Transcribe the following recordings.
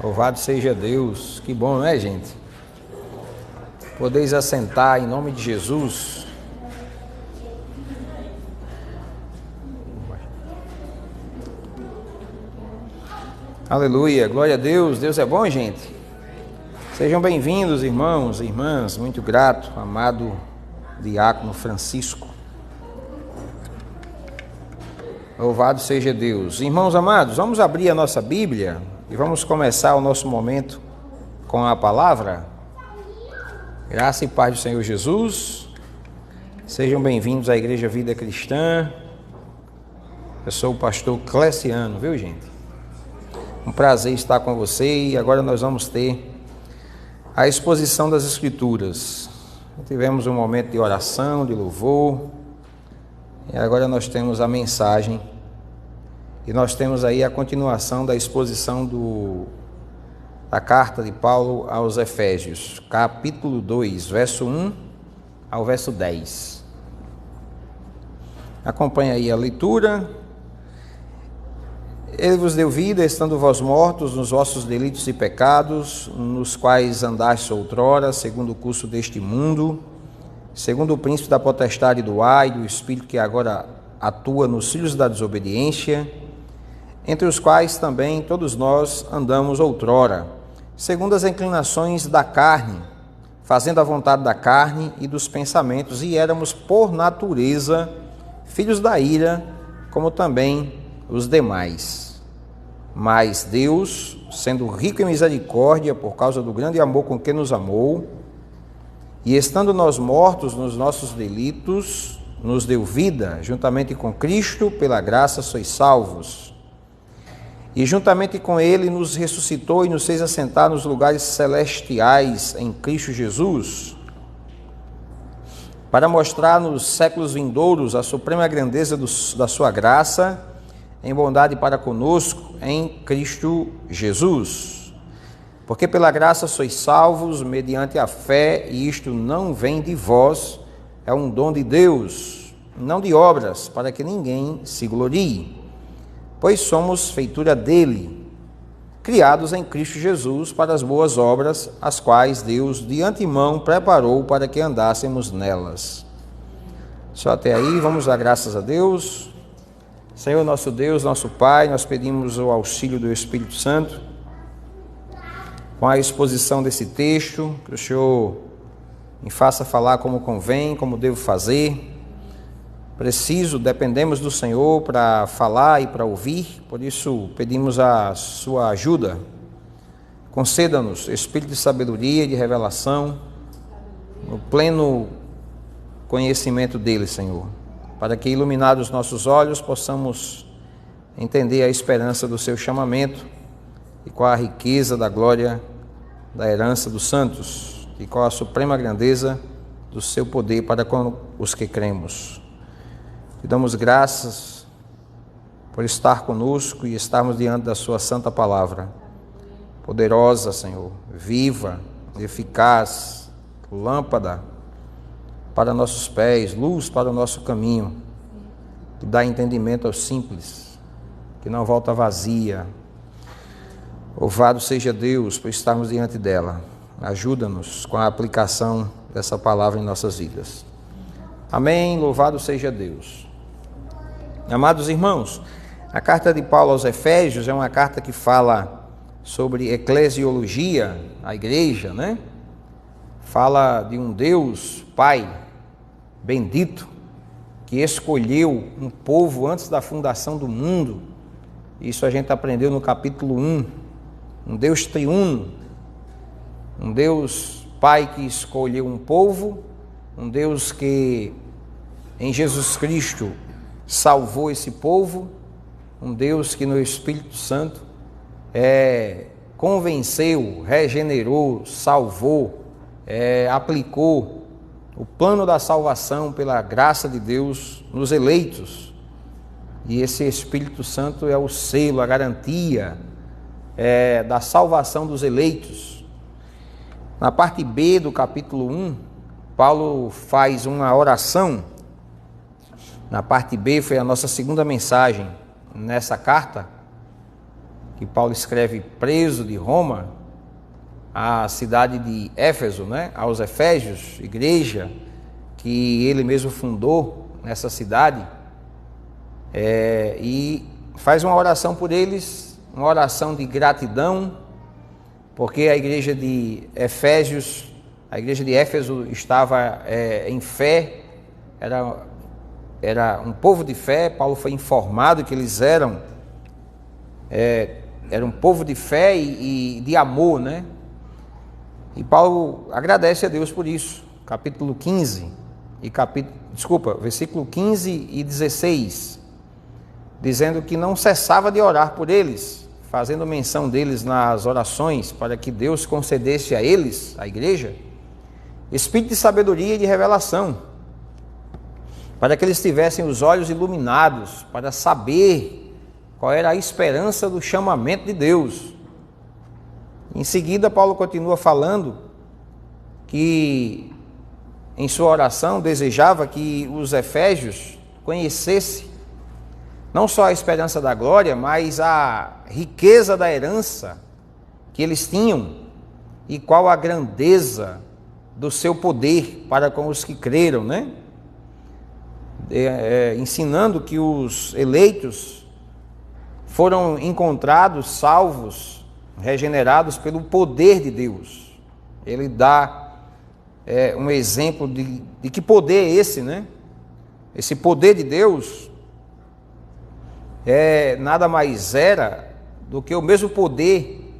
Louvado seja Deus. Que bom, né, gente? Podeis assentar em nome de Jesus. Aleluia, glória a Deus. Deus é bom, gente. Sejam bem-vindos, irmãos e irmãs. Muito grato, amado diácono Francisco. Louvado seja Deus. Irmãos amados, vamos abrir a nossa Bíblia e vamos começar o nosso momento com a palavra. Graça e paz do Senhor Jesus. Sejam bem-vindos à Igreja Vida Cristã. Eu sou o pastor Cleciano, viu, gente? Um prazer estar com você e agora nós vamos ter a exposição das Escrituras. Tivemos um momento de oração, de louvor, e agora nós temos a mensagem e nós temos aí a continuação da exposição da carta de Paulo aos Efésios, capítulo 2, verso 1 ao verso 10. Acompanhe aí a leitura. Ele vos deu vida, estando vós mortos nos vossos delitos e pecados, nos quais andastes outrora, segundo o curso deste mundo, segundo o príncipe da potestade do ar e do espírito que agora atua nos filhos da desobediência, entre os quais também todos nós andamos outrora, segundo as inclinações da carne, fazendo a vontade da carne e dos pensamentos, e éramos por natureza filhos da ira, como também os demais. Mas Deus, sendo rico em misericórdia, por causa do grande amor com que nos amou, e estando nós mortos nos nossos delitos, nos deu vida, juntamente com Cristo, pela graça sois salvos. E juntamente com Ele nos ressuscitou e nos fez assentar nos lugares celestiais em Cristo Jesus, para mostrar nos séculos vindouros a suprema grandeza da sua graça, em bondade para conosco, em Cristo Jesus. Porque pela graça sois salvos, mediante a fé, e isto não vem de vós, é um dom de Deus, não de obras, para que ninguém se glorie. Pois somos feitura dele, criados em Cristo Jesus para as boas obras, as quais Deus de antemão preparou para que andássemos nelas. Só até aí, vamos dar graças a Deus. Senhor nosso Deus, nosso Pai, nós pedimos o auxílio do Espírito Santo com a exposição desse texto, que o Senhor me faça falar como convém, como devo fazer. Dependemos do Senhor para falar e para ouvir, por isso pedimos a sua ajuda. Conceda-nos espírito de sabedoria e de revelação, no pleno conhecimento dele, Senhor, para que, iluminados os nossos olhos, possamos entender a esperança do seu chamamento e qual a riqueza da glória da herança dos santos e qual a suprema grandeza do seu poder para com os que cremos. Te damos graças por estar conosco e estarmos diante da sua santa palavra, poderosa, Senhor, viva, eficaz, lâmpada para nossos pés, luz para o nosso caminho, que dá entendimento aos simples, que não volta vazia. Louvado seja Deus por estarmos diante dela. Ajuda-nos com a aplicação dessa palavra em nossas vidas. Amém. Louvado seja Deus. Amados irmãos, a carta de Paulo aos Efésios é uma carta que fala sobre eclesiologia, a igreja, né? Fala de um Deus Pai bendito que escolheu um povo antes da fundação do mundo. Isso a gente aprendeu no capítulo 1. Um Deus triuno, um Deus Pai que escolheu um povo, um Deus que em Jesus Cristo salvou esse povo, um Deus que no Espírito Santo convenceu, regenerou, salvou, aplicou o plano da salvação pela graça de Deus nos eleitos. E esse Espírito Santo é o selo, a garantia da salvação dos eleitos. Na parte B do capítulo 1, Paulo faz uma oração. Na parte B foi a nossa segunda mensagem nessa carta. que Paulo escreve preso de Roma, à cidade de Éfeso, né? Aos Efésios, igreja que ele mesmo fundou nessa cidade, e faz uma oração por eles, uma oração de gratidão, porque a igreja de Efésios, a igreja de Éfeso estava em fé, era um povo de fé. Paulo foi informado que eles eram um povo de fé e de amor, né? E Paulo agradece a Deus por isso. Capítulo 15 versículo 15 e 16, dizendo que não cessava de orar por eles, fazendo menção deles nas orações, para que Deus concedesse a eles, a igreja, espírito de sabedoria e de revelação, para que eles tivessem os olhos iluminados, para saber qual era a esperança do chamamento de Deus. Em seguida, Paulo continua falando que, em sua oração, desejava que os efésios conhecessem não só a esperança da glória, mas a riqueza da herança que eles tinham e qual a grandeza do seu poder para com os que creram, né? Ensinando que os eleitos foram encontrados, salvos, regenerados pelo poder de Deus. Ele dá um exemplo de que poder é esse, né? Esse poder de Deus nada mais era do que o mesmo poder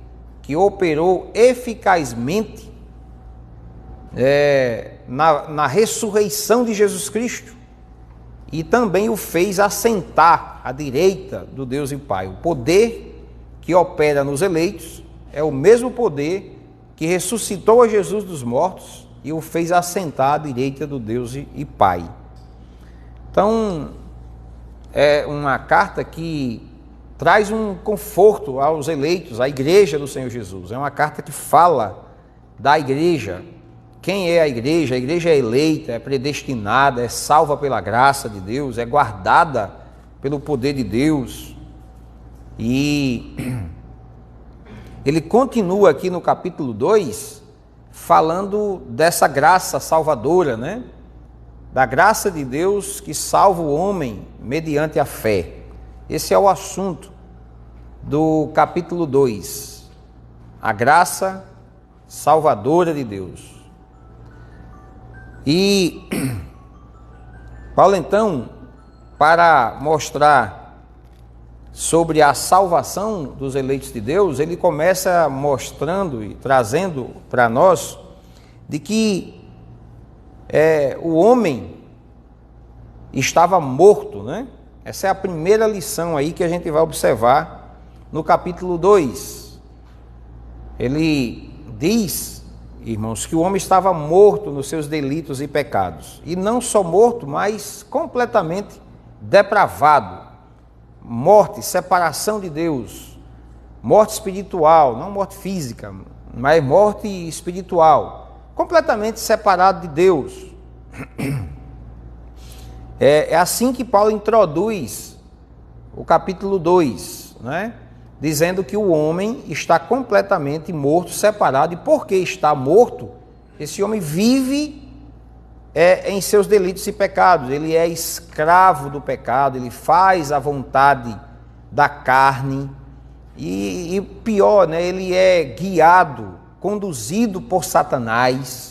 que operou eficazmente na ressurreição de Jesus Cristo, e também o fez assentar à direita do Deus e Pai. O poder que opera nos eleitos é o mesmo poder que ressuscitou a Jesus dos mortos e o fez assentar à direita do Deus e Pai. Então, é uma carta que traz um conforto aos eleitos, à igreja do Senhor Jesus. É uma carta que fala da igreja. Quem é a igreja? A igreja é eleita, é predestinada, é salva pela graça de Deus, é guardada pelo poder de Deus. E ele continua aqui no capítulo 2, falando dessa graça salvadora, né? Da graça de Deus que salva o homem mediante a fé. Esse é o assunto do capítulo 2, a graça salvadora de Deus. E Paulo, então, para mostrar sobre a salvação dos eleitos de Deus, ele começa mostrando e trazendo para nós de que o homem estava morto, né? Essa é a primeira lição aí que a gente vai observar no capítulo 2. Ele diz, irmãos, que o homem estava morto nos seus delitos e pecados. E não só morto, mas completamente depravado. Morte, separação de Deus. Morte espiritual, não morte física, mas morte espiritual. Completamente separado de Deus. É assim que Paulo introduz o capítulo 2, né? Dizendo que o homem está completamente morto, separado. E porque está morto, esse homem vive em seus delitos e pecados. Ele é escravo do pecado, ele faz a vontade da carne. E pior, né? Ele é guiado, conduzido por Satanás.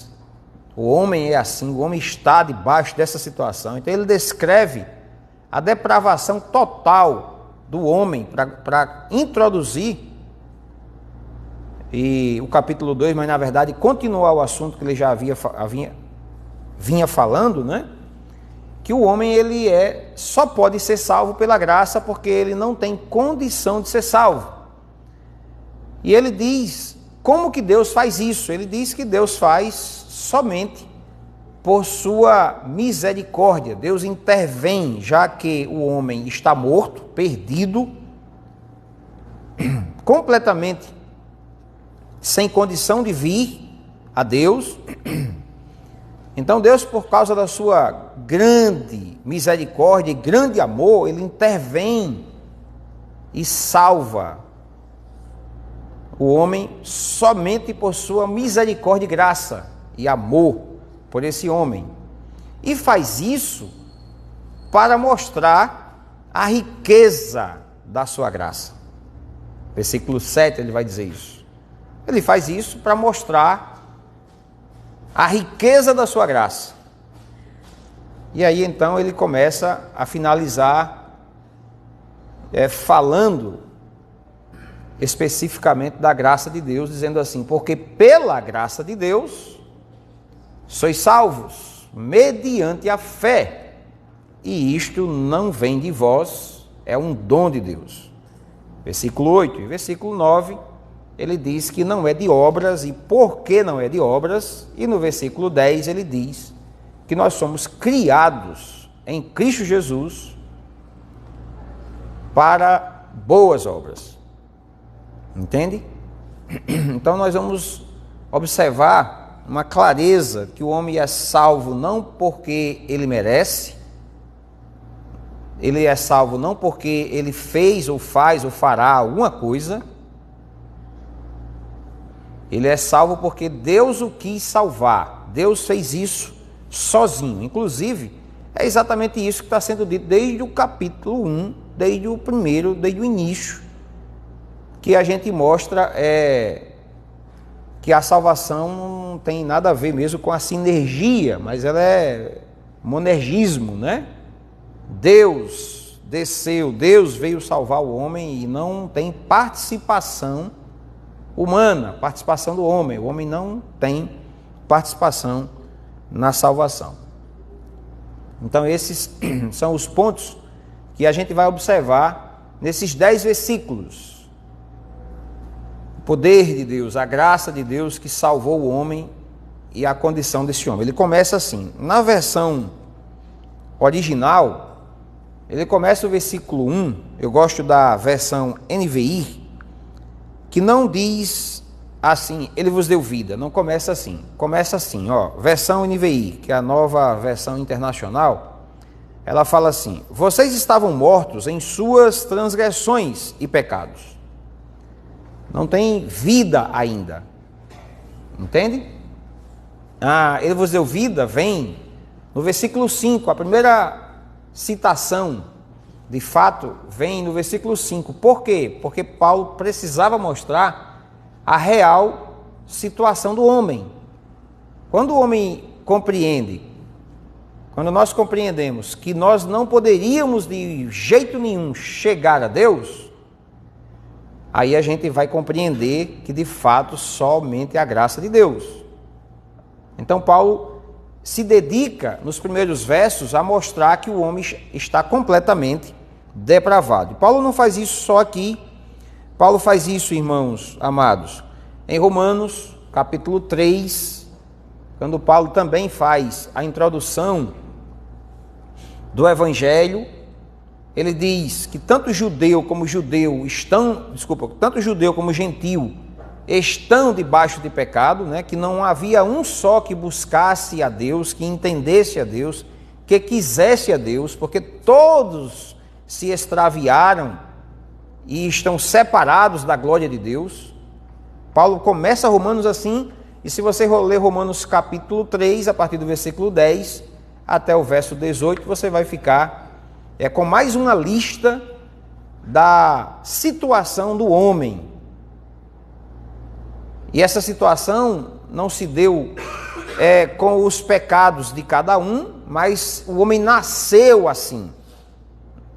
O homem é assim, o homem está debaixo dessa situação. Então ele descreve a depravação total do homem para introduzir o capítulo 2, mas na verdade continuar o assunto que ele já vinha falando, né? Que o homem só pode ser salvo pela graça porque ele não tem condição de ser salvo. E ele diz como que Deus faz isso. Ele diz que Deus faz somente por sua misericórdia. Deus intervém, já que o homem está morto, perdido, completamente sem condição de vir a Deus. Então Deus, por causa da sua grande misericórdia e grande amor, ele intervém e salva o homem somente por sua misericórdia e graça e amor por esse homem. E faz isso para mostrar a riqueza da sua graça. Versículo 7 ele vai dizer isso. Ele faz isso para mostrar a riqueza da sua graça. E aí então ele começa a finalizar falando especificamente da graça de Deus, dizendo assim: porque pela graça de Deus sois salvos, mediante a fé, e isto não vem de vós, é um dom de Deus. Versículo 8 e versículo 9, ele diz que não é de obras, e por que não é de obras? E no versículo 10 ele diz que nós somos criados em Cristo Jesus para boas obras. Entende? Então nós vamos observar uma clareza que o homem é salvo não porque ele merece, ele é salvo não porque ele fez ou faz ou fará alguma coisa, ele é salvo porque Deus o quis salvar, Deus fez isso sozinho. Inclusive, é exatamente isso que está sendo dito desde o capítulo 1, desde o início, que a gente mostra que a salvação não tem nada a ver mesmo com a sinergia, mas ela é monergismo, né? Deus desceu, Deus veio salvar o homem e não tem participação humana, participação do homem. O homem não tem participação na salvação. Então esses são os pontos que a gente vai observar nesses 10 versículos. O poder de Deus, a graça de Deus que salvou o homem e a condição desse homem. Ele começa assim, na versão original, ele começa o versículo 1, eu gosto da versão NVI, que não diz assim, ele vos deu vida, não começa assim, versão NVI, que é a nova versão internacional, ela fala assim: vocês estavam mortos em suas transgressões e pecados. Não tem vida ainda, entende? Ele vos deu vida, vem no versículo 5, a primeira citação, de fato, vem no versículo 5. Por quê? Porque Paulo precisava mostrar a real situação do homem. Quando o homem compreende, quando nós compreendemos que nós não poderíamos de jeito nenhum chegar a Deus, aí a gente vai compreender que de fato somente a graça de Deus. Então Paulo se dedica nos primeiros versos a mostrar que o homem está completamente depravado. Paulo não faz isso só aqui, Paulo faz isso, irmãos amados, em Romanos capítulo 3, quando Paulo também faz a introdução do Evangelho. Ele diz que tanto judeu como gentil estão debaixo de pecado, né? Que não havia um só que buscasse a Deus, que entendesse a Deus, que quisesse a Deus, porque todos se extraviaram e estão separados da glória de Deus. Paulo começa Romanos assim, e se você ler Romanos capítulo 3, a partir do versículo 10 até o verso 18, você vai ficar com mais uma lista da situação do homem. E essa situação não se deu com os pecados de cada um, mas o homem nasceu assim.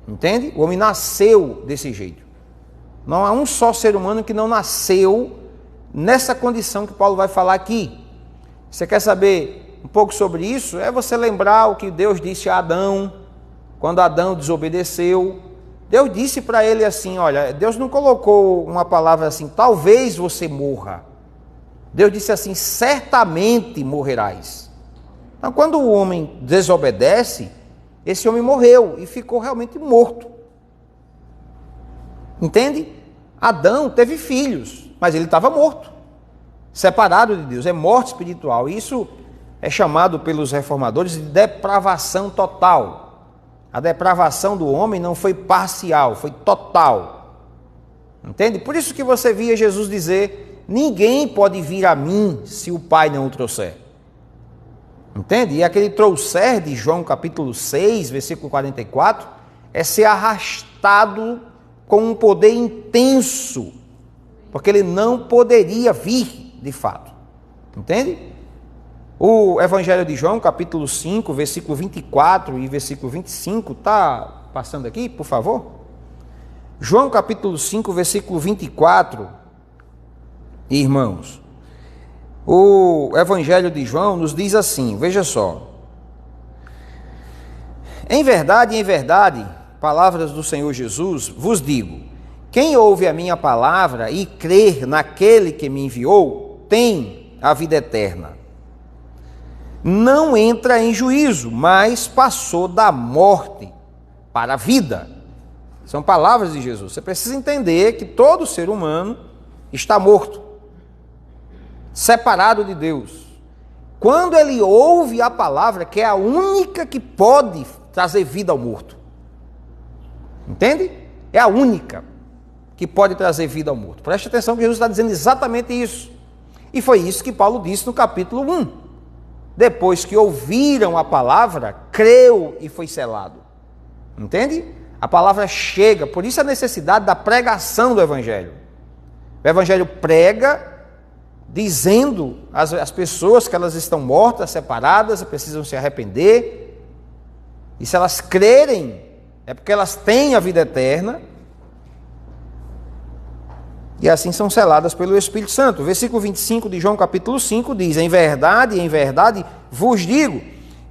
Entende? O homem nasceu desse jeito. Não há um só ser humano que não nasceu nessa condição que Paulo vai falar aqui. Você quer saber um pouco sobre isso? É você lembrar o que Deus disse a Adão, quando Adão desobedeceu. Deus disse para ele assim, olha, Deus não colocou uma palavra assim, talvez você morra. Deus disse assim, certamente morrerás. Então, quando o homem desobedece, esse homem morreu e ficou realmente morto. Entende? Adão teve filhos, mas ele estava morto, separado de Deus, é morte espiritual. Isso é chamado pelos reformadores de depravação total. A depravação do homem não foi parcial, foi total. Entende? Por isso que você via Jesus dizer: ninguém pode vir a mim se o Pai não o trouxer. Entende? E aquele trouxer de João capítulo 6, versículo 44, é ser arrastado com um poder intenso, porque ele não poderia vir de fato. Entende? O Evangelho de João, capítulo 5, versículo 24 e versículo 25, está passando aqui, por favor? João, capítulo 5, versículo 24, irmãos, o Evangelho de João nos diz assim, veja só: em verdade, palavras do Senhor Jesus, vos digo, quem ouve a minha palavra e crer naquele que me enviou, tem a vida eterna. Não entra em juízo, mas passou da morte para a vida. São palavras de Jesus. Você precisa entender que todo ser humano está morto, separado de Deus. Quando ele ouve a palavra, que é a única que pode trazer vida ao morto. Entende? É a única que pode trazer vida ao morto. Preste atenção que Jesus está dizendo exatamente isso. E foi isso que Paulo disse no capítulo 1. Depois que ouviram a palavra, creu e foi selado. Entende? A palavra chega, por isso a necessidade da pregação do Evangelho. O Evangelho prega, dizendo às pessoas que elas estão mortas, separadas, precisam se arrepender. E se elas crerem, é porque elas têm a vida eterna. E assim são seladas pelo Espírito Santo. Versículo 25 de João capítulo 5 diz: em verdade, vos digo,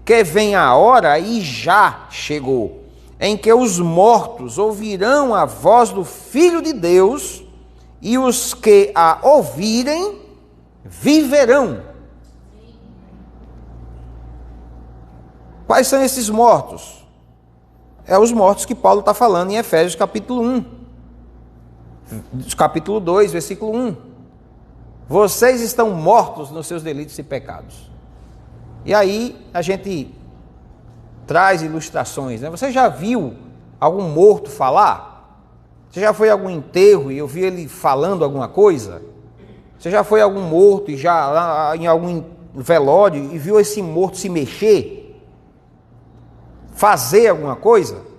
que vem a hora, e já chegou, em que os mortos ouvirão a voz do Filho de Deus, e os que a ouvirem viverão. Quais são esses mortos? É os mortos que Paulo está falando em Efésios capítulo 1. Capítulo 2, versículo 1. Vocês estão mortos nos seus delitos e pecados. E aí a gente traz ilustrações, né? Você já viu algum morto falar? Você já foi a algum enterro e ouviu ele falando alguma coisa? Você já foi a algum morto e já em algum velório e viu esse morto se mexer? Fazer alguma coisa?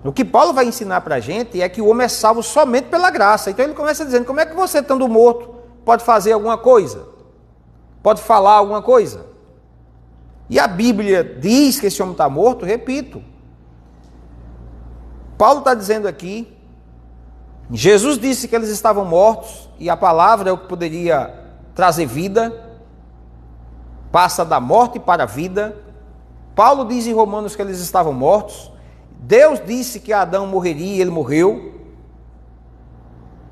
O que Paulo vai ensinar para a gente é que o homem é salvo somente pela graça. Então ele começa dizendo: como é que você, estando morto, pode fazer alguma coisa? Pode falar alguma coisa? E a Bíblia diz que esse homem está morto, repito. Paulo está dizendo aqui, Jesus disse que eles estavam mortos, e a palavra é o que poderia trazer vida, passa da morte para a vida. Paulo diz em Romanos que eles estavam mortos. Deus disse que Adão morreria e ele morreu.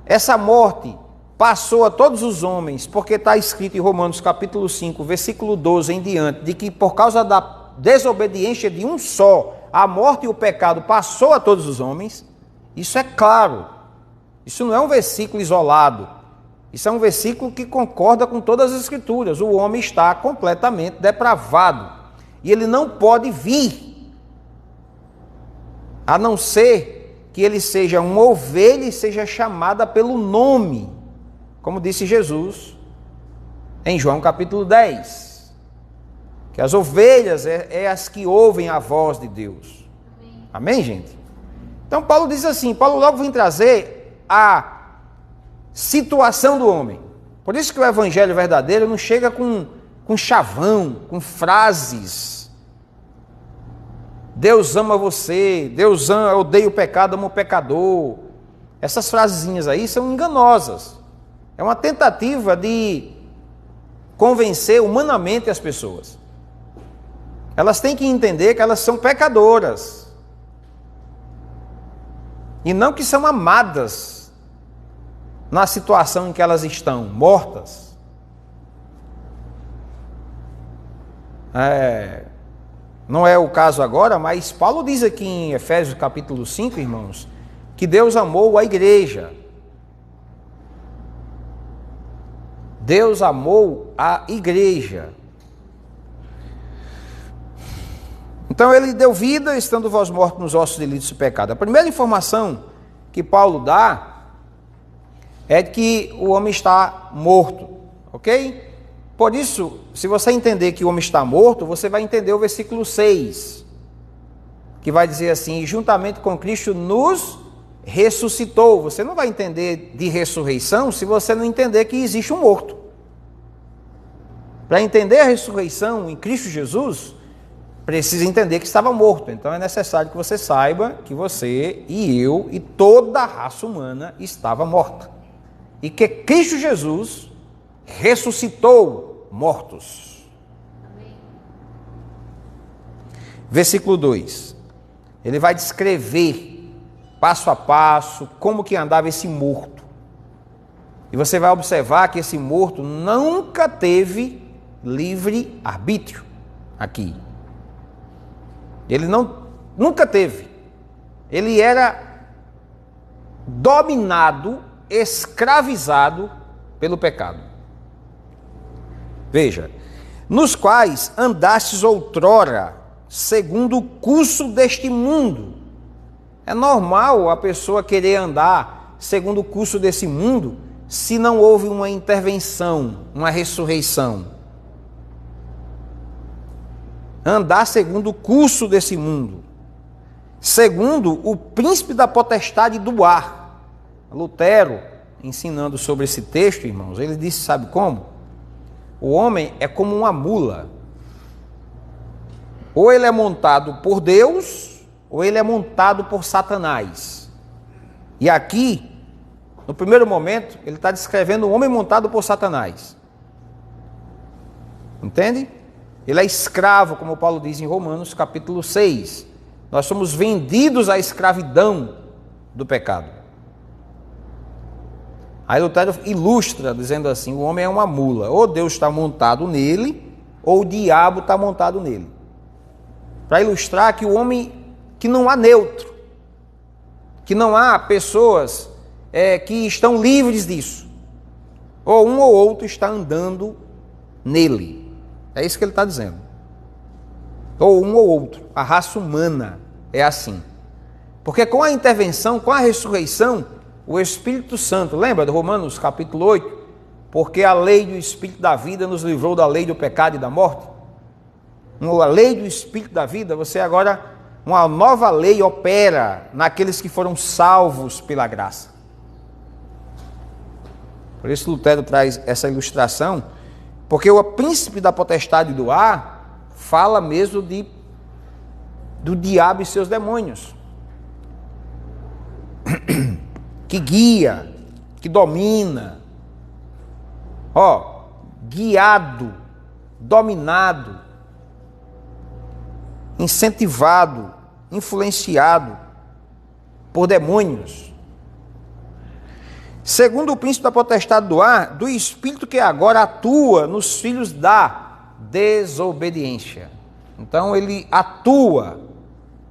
Essa morte passou a todos os homens, porque está escrito em Romanos capítulo 5, versículo 12 em diante, de que por causa da desobediência de um só, a morte e o pecado passou a todos os homens. Isso é claro. Isso não é um versículo isolado. Isso é um versículo que concorda com todas as escrituras. O homem está completamente depravado. E ele não pode vir, a não ser que ele seja uma ovelha e seja chamada pelo nome, como disse Jesus em João capítulo 10, que as ovelhas é as que ouvem a voz de Deus. Amém, gente? Então Paulo diz assim, Paulo logo vem trazer a situação do homem. Por isso que o evangelho verdadeiro não chega com chavão, com frases. Deus ama você, Deus odeia o pecado, ama o pecador. Essas frasezinhas aí são enganosas. É uma tentativa de convencer humanamente as pessoas. Elas têm que entender que elas são pecadoras. E não que são amadas na situação em que elas estão, mortas. Não é o caso agora, mas Paulo diz aqui em Efésios capítulo 5, irmãos, que Deus amou a igreja. Deus amou a igreja. Então ele deu vida, estando vós mortos nos vossos delitos e pecados. A primeira informação que Paulo dá é de que o homem está morto, ok? Por isso, se você entender que o homem está morto, você vai entender o versículo 6, que vai dizer assim: juntamente com Cristo nos ressuscitou. Você não vai entender de ressurreição se você não entender que existe um morto. Para entender a ressurreição em Cristo Jesus, precisa entender que estava morto. Então é necessário que você saiba que você e eu e toda a raça humana estava morta. E que Cristo Jesus ressuscitou mortos. Amém. Versículo 2. Ele vai descrever passo a passo como que andava esse morto. E você vai observar que esse morto nunca teve livre arbítrio aqui. Ele nunca teve. Ele era dominado, escravizado pelo pecado. Veja, nos quais andastes outrora, segundo o curso deste mundo. É normal a pessoa querer andar segundo o curso desse mundo se não houve uma intervenção, uma ressurreição. Andar segundo o curso desse mundo, segundo o príncipe da potestade do ar. Lutero, ensinando sobre esse texto, irmãos, ele disse, sabe como? O homem é como uma mula. Ou ele é montado por Deus, ou ele é montado por Satanás. E aqui, no primeiro momento, ele está descrevendo o homem montado por Satanás. Entende? Ele é escravo, como Paulo diz em Romanos, capítulo 6. Nós somos vendidos à escravidão do pecado. Aí Lutero ilustra, dizendo assim, o homem é uma mula. Ou Deus está montado nele, ou o diabo está montado nele. Para ilustrar que o homem, que não há neutro, que não há pessoas que estão livres disso. Ou um ou outro está andando nele. É isso que ele está dizendo. Ou um ou outro. A raça humana é assim. Porque com a intervenção, com a ressurreição, o Espírito Santo, lembra de Romanos capítulo 8? Porque a lei do Espírito da vida nos livrou da lei do pecado e da morte. A lei do Espírito da vida, você agora, uma nova lei opera naqueles que foram salvos pela graça. Por isso Lutero traz essa ilustração, porque o príncipe da potestade do ar fala mesmo do diabo e seus demônios, que guia, que domina, guiado, dominado, incentivado, influenciado por demônios. Segundo o príncipe da potestade do ar, do espírito que agora atua nos filhos da desobediência. Então ele atua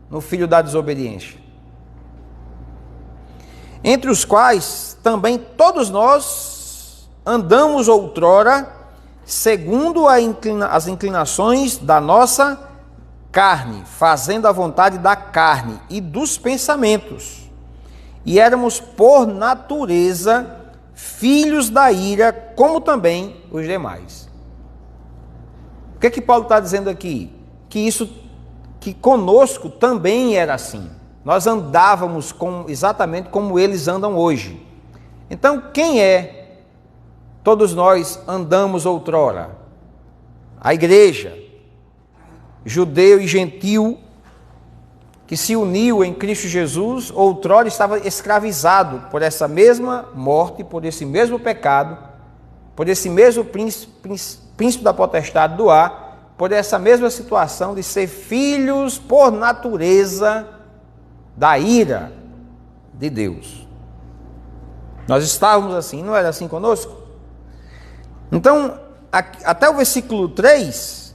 no filho da desobediência. Entre os quais também todos nós andamos outrora, segundo as inclinações da nossa carne, fazendo a vontade da carne e dos pensamentos. E éramos por natureza filhos da ira, como também os demais. O que Paulo está dizendo aqui? Que conosco também era assim. Nós andávamos exatamente como eles andam hoje. Então, quem é? Todos nós andamos outrora. A igreja, judeu e gentil, que se uniu em Cristo Jesus, outrora estava escravizado por essa mesma morte, por esse mesmo pecado, por esse mesmo príncipe da potestade do ar, por essa mesma situação de ser filhos por natureza da ira de Deus. Nós estávamos assim, não era assim conosco? Então, até o versículo 3,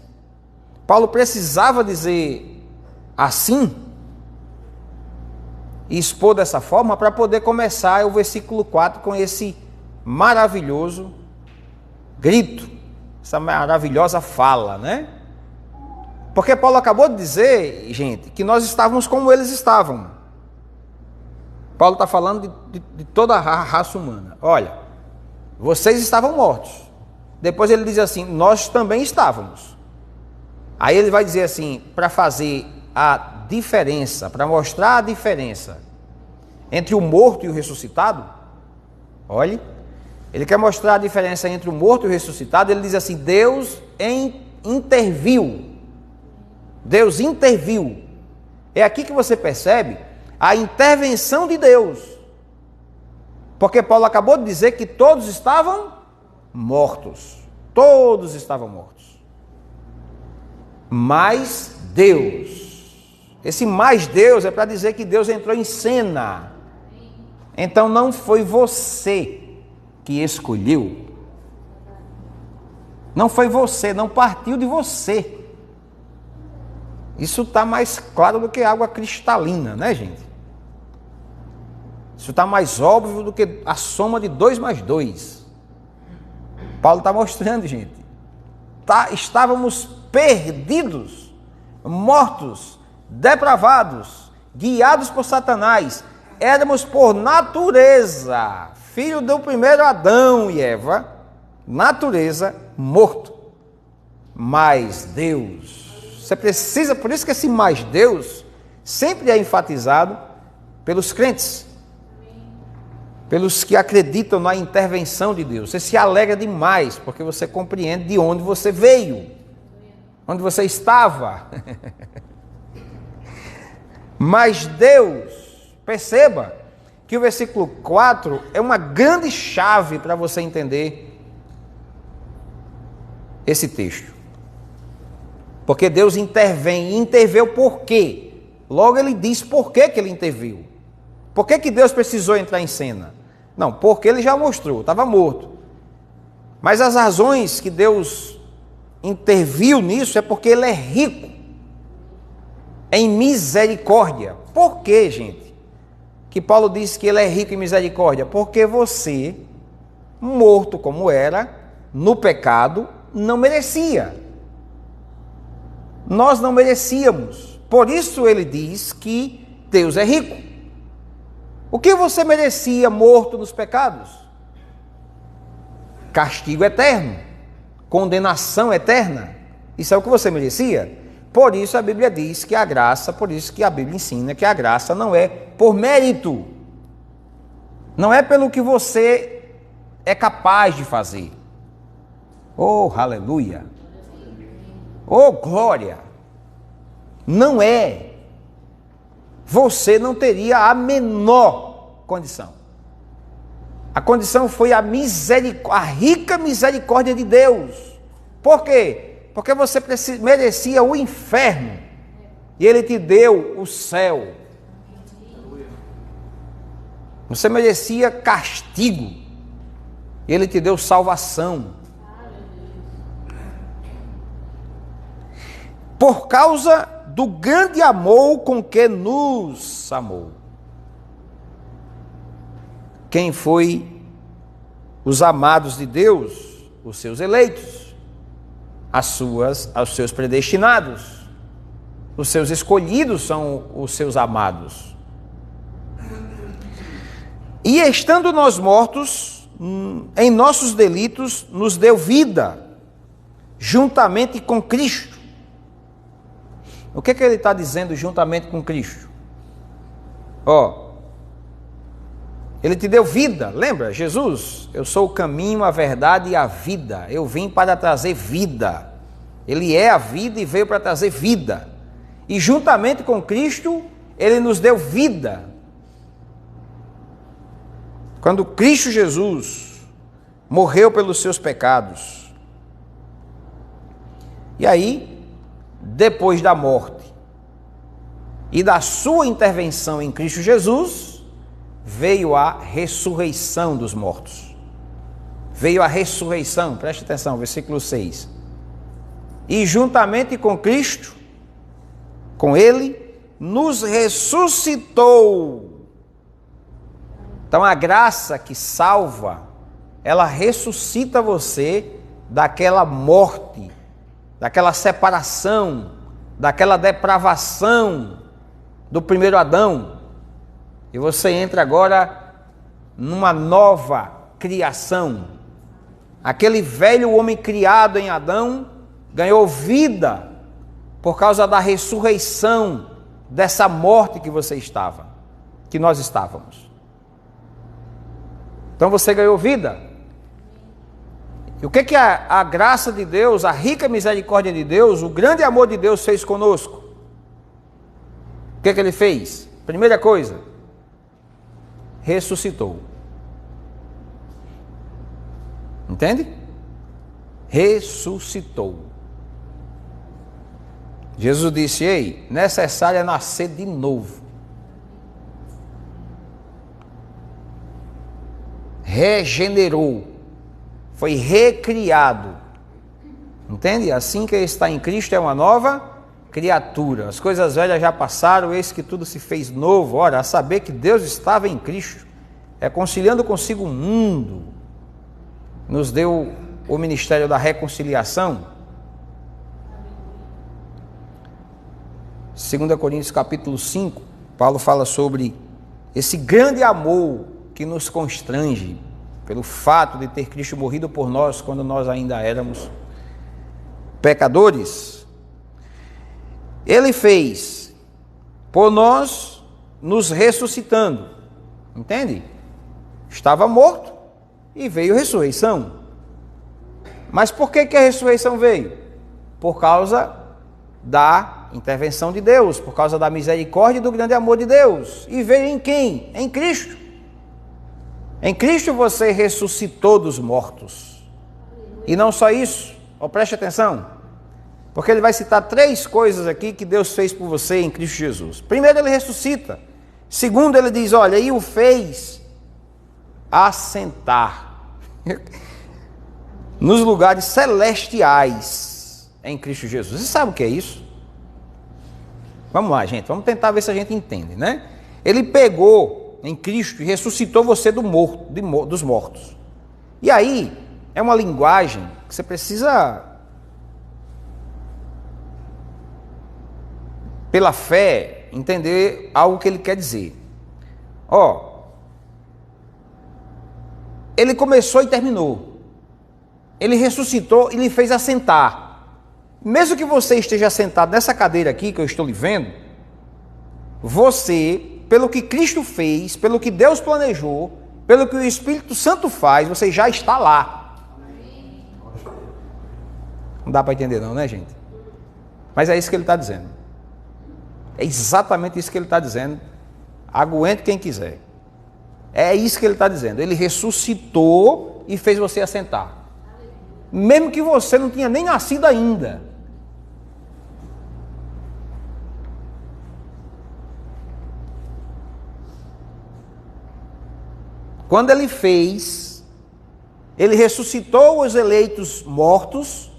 Paulo precisava dizer assim, e expor dessa forma, para poder começar o versículo 4 com esse maravilhoso grito, essa maravilhosa fala, né? Porque Paulo acabou de dizer, gente, que nós estávamos como eles estavam. Paulo está falando de toda a raça humana. Olha, vocês estavam mortos. Depois ele diz assim, nós também estávamos. Aí ele vai dizer assim, para fazer a diferença, para mostrar a diferença entre o morto e o ressuscitado. Olhe, ele quer mostrar a diferença entre o morto e o ressuscitado. Ele diz assim, Deus interviu. Deus interviu. É aqui que você percebe a intervenção de Deus. Porque Paulo acabou de dizer que todos estavam mortos. Todos estavam mortos. Mas Deus. Esse mais Deus é para dizer que Deus entrou em cena. Então não foi você que escolheu. Não foi você, não partiu de você. Isso está mais claro do que água cristalina, né, gente? Isso está mais óbvio do que a soma de 2 mais 2. Paulo está mostrando, gente. Estávamos perdidos, mortos, depravados, guiados por Satanás. Éramos por natureza, filho do primeiro Adão e Eva, natureza, morto. Mas Deus, você precisa, por isso que esse mais Deus sempre é enfatizado pelos crentes, pelos que acreditam na intervenção de Deus. Você se alegra demais, porque você compreende de onde você veio, onde você estava. Mas Deus, perceba que o versículo 4 é uma grande chave para você entender esse texto. Porque Deus intervém, e interveio por quê? Logo ele diz por que ele interviu. Por que Deus precisou entrar em cena? Não, porque ele já mostrou, estava morto. Mas as razões que Deus interviu nisso é porque ele é rico em misericórdia. Por quê, gente? Que Paulo diz que ele é rico em misericórdia? Porque você, morto como era, no pecado, não merecia. Nós não merecíamos. Por isso ele diz que Deus é rico. O que você merecia morto nos pecados? Castigo eterno, condenação eterna. Isso é o que você merecia. Por isso a Bíblia diz que a graça, por isso que a Bíblia ensina que a graça não é por mérito. Não é pelo que você é capaz de fazer. Oh, aleluia! Oh, glória! Não é. Você não teria a menor condição. A condição foi a rica misericórdia de Deus. Por quê? Porque você merecia o inferno e Ele te deu o céu. Você merecia castigo e Ele te deu salvação. Por causa do grande amor com que nos amou. Quem foi os amados de Deus? Os seus eleitos, aos seus predestinados. Os seus escolhidos são os seus amados. E estando nós mortos em nossos delitos, nos deu vida, juntamente com Cristo. O que ele está dizendo juntamente com Cristo? Ele te deu vida, lembra? Jesus, eu sou o caminho, a verdade e a vida. Eu vim para trazer vida. Ele é a vida e veio para trazer vida. E juntamente com Cristo, Ele nos deu vida. Quando Cristo Jesus morreu pelos seus pecados. E aí, depois da morte e da sua intervenção em Cristo Jesus, veio a ressurreição dos mortos. Veio a ressurreição, preste atenção, versículo 6. E juntamente com Cristo, com Ele, nos ressuscitou. Então a graça que salva, ela ressuscita você daquela morte, daquela separação, daquela depravação do primeiro Adão. E você entra agora numa nova criação. Aquele velho homem criado em Adão ganhou vida por causa da ressurreição dessa morte que você estava, que nós estávamos. Então você ganhou vida. E o que a graça de Deus, a rica misericórdia de Deus, o grande amor de Deus fez conosco? O que ele fez? Primeira coisa, ressuscitou. Entende? Ressuscitou. Jesus disse: ei, necessário é nascer de novo. Regenerou. Foi recriado. Entende? Assim que está em Cristo é uma nova criatura. As coisas velhas já passaram, eis que tudo se fez novo. Ora, a saber que Deus estava em Cristo, reconciliando consigo o mundo, nos deu o ministério da reconciliação. 2 Coríntios capítulo 5, Paulo fala sobre esse grande amor que nos constrange pelo fato de ter Cristo morrido por nós quando nós ainda éramos pecadores. Ele fez por nós, nos ressuscitando. Entende? Estava morto e veio a ressurreição. Mas por que a ressurreição veio? Por causa da intervenção de Deus, por causa da misericórdia e do grande amor de Deus. E veio em quem? Em Cristo. Em Cristo você ressuscitou dos mortos. E não só isso, preste atenção, porque ele vai citar 3 coisas aqui que Deus fez por você em Cristo Jesus. Primeiro, ele ressuscita. Segundo, ele diz, olha, e o fez assentar nos lugares celestiais em Cristo Jesus. Você sabe o que é isso? Vamos lá, gente, vamos tentar ver se a gente entende, né? Ele pegou em Cristo e ressuscitou você dos mortos. E aí, é uma linguagem que você precisa, pela fé, entender algo que ele quer dizer. Ele começou e terminou. Ele ressuscitou e lhe fez assentar. Mesmo que você esteja sentado nessa cadeira aqui que eu estou lhe vendo, você, pelo que Cristo fez, pelo que Deus planejou, pelo que o Espírito Santo faz, você já está lá. Não dá para entender não, né, gente? Mas é isso que ele está dizendo. É exatamente isso que ele está dizendo. Aguente quem quiser. É isso que ele está dizendo. Ele ressuscitou e fez você assentar. Mesmo que você não tinha nem nascido ainda. Quando ele fez, ele ressuscitou os eleitos mortos,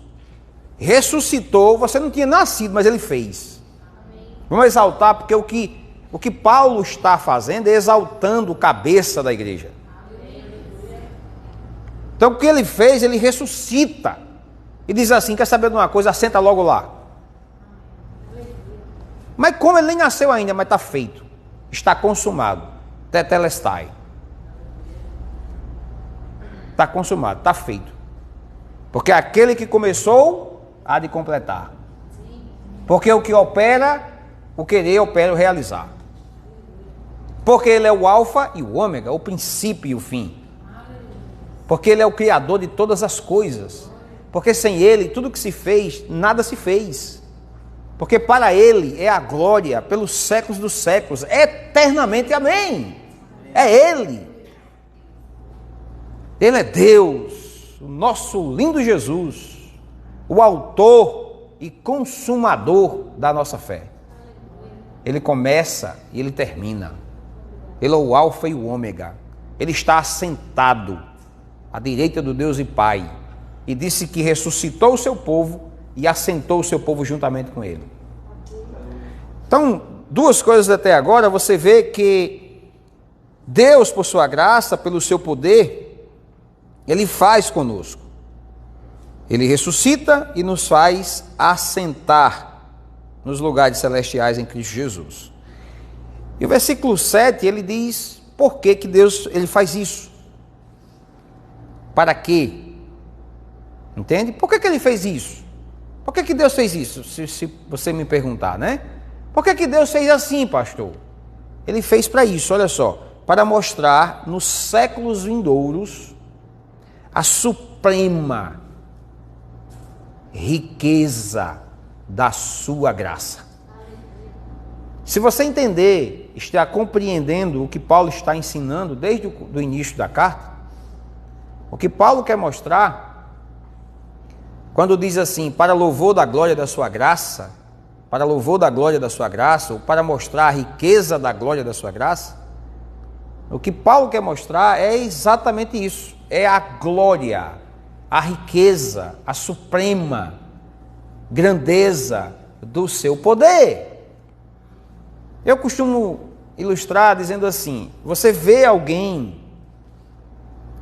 ressuscitou, você não tinha nascido, mas ele fez. Vamos exaltar, porque o que Paulo está fazendo é exaltando o cabeça da igreja. Então o que ele fez, ele ressuscita. E diz assim, quer saber de uma coisa? Assenta logo lá. Mas como ele nem nasceu ainda, mas está feito. Está consumado. Tetelestai. Está consumado, está feito. Porque aquele que começou, há de completar. Porque o que opera, o querer opera o realizar. Porque ele é o alfa e o ômega, o princípio e o fim. Porque ele é o criador de todas as coisas. Porque sem ele, tudo que se fez, nada se fez. Porque para ele é a glória pelos séculos dos séculos, eternamente, amém. É ele. Ele é Deus, o nosso lindo Jesus, o autor e consumador da nossa fé. Ele começa e ele termina. Ele é o alfa e o ômega. Ele está assentado à direita do Deus e Pai. E disse que ressuscitou o seu povo e assentou o seu povo juntamente com ele. Então, 2 coisas até agora, você vê que Deus, por sua graça, pelo seu poder, ele faz conosco. Ele ressuscita e nos faz assentar nos lugares celestiais em Cristo Jesus. E o versículo 7, ele diz por que que Deus ele faz isso. Para quê? Entende? Por que que ele fez isso? Por que que Deus fez isso? Se você me perguntar, né? Por que que Deus fez assim, pastor? Ele fez para isso, olha só. Para mostrar nos séculos vindouros a suprema riqueza da sua graça. Se você entender, está compreendendo o que Paulo está ensinando desde o início da carta, o que Paulo quer mostrar, quando diz assim, para louvor da glória da sua graça, para louvor da glória da sua graça, ou para mostrar a riqueza da glória da sua graça, o que Paulo quer mostrar é exatamente isso, é a glória, a riqueza, a suprema grandeza do seu poder. Eu costumo ilustrar dizendo assim, você vê alguém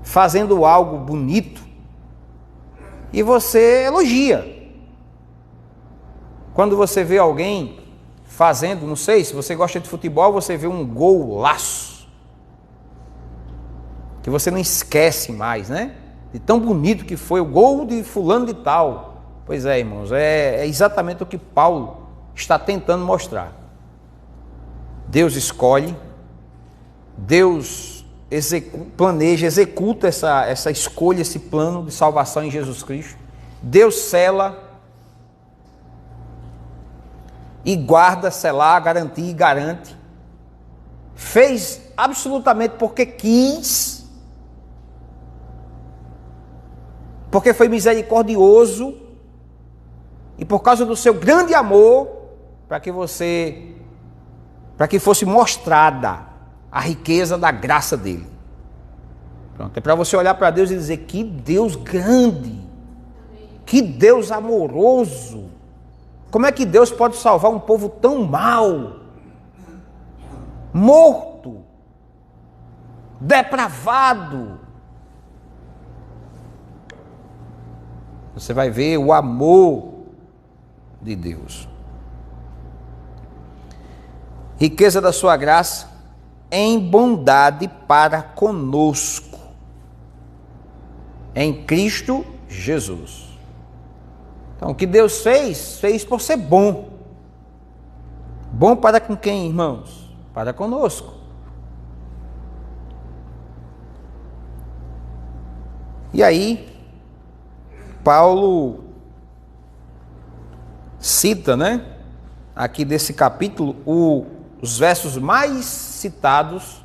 fazendo algo bonito e você elogia. Quando você vê alguém fazendo, não sei, se você gosta de futebol, você vê um golaço, que você não esquece mais, né? De tão bonito que foi o gol de fulano de tal. Pois é, irmãos, é exatamente o que Paulo está tentando mostrar. Deus escolhe, Deus planeja, executa essa escolha, esse plano de salvação em Jesus Cristo. Deus sela e guarda, selar, garantir e garante. Fez absolutamente porque quis, porque foi misericordioso e por causa do seu grande amor, para que fosse mostrada a riqueza da graça dele. Pronto, é para você olhar para Deus e dizer, que Deus grande, que Deus amoroso. Como é que Deus pode salvar um povo tão mau, morto, depravado? Você vai ver o amor de Deus. Riqueza da sua graça em bondade para conosco, em Cristo Jesus. Então, o que Deus fez por ser bom. Bom para com quem, irmãos? Para conosco. E aí, Paulo cita, né? Aqui desse capítulo, os versos mais citados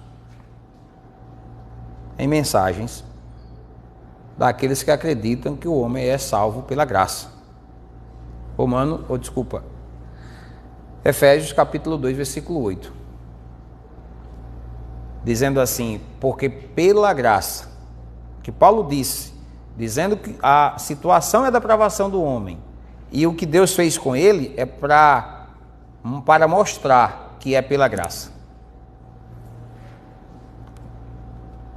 em mensagens daqueles que acreditam que o homem é salvo pela graça. Efésios capítulo 2, versículo 8. Dizendo assim, porque pela graça, que Paulo disse, dizendo que a situação é da depravação do homem, e o que Deus fez com ele é para mostrar que é pela graça.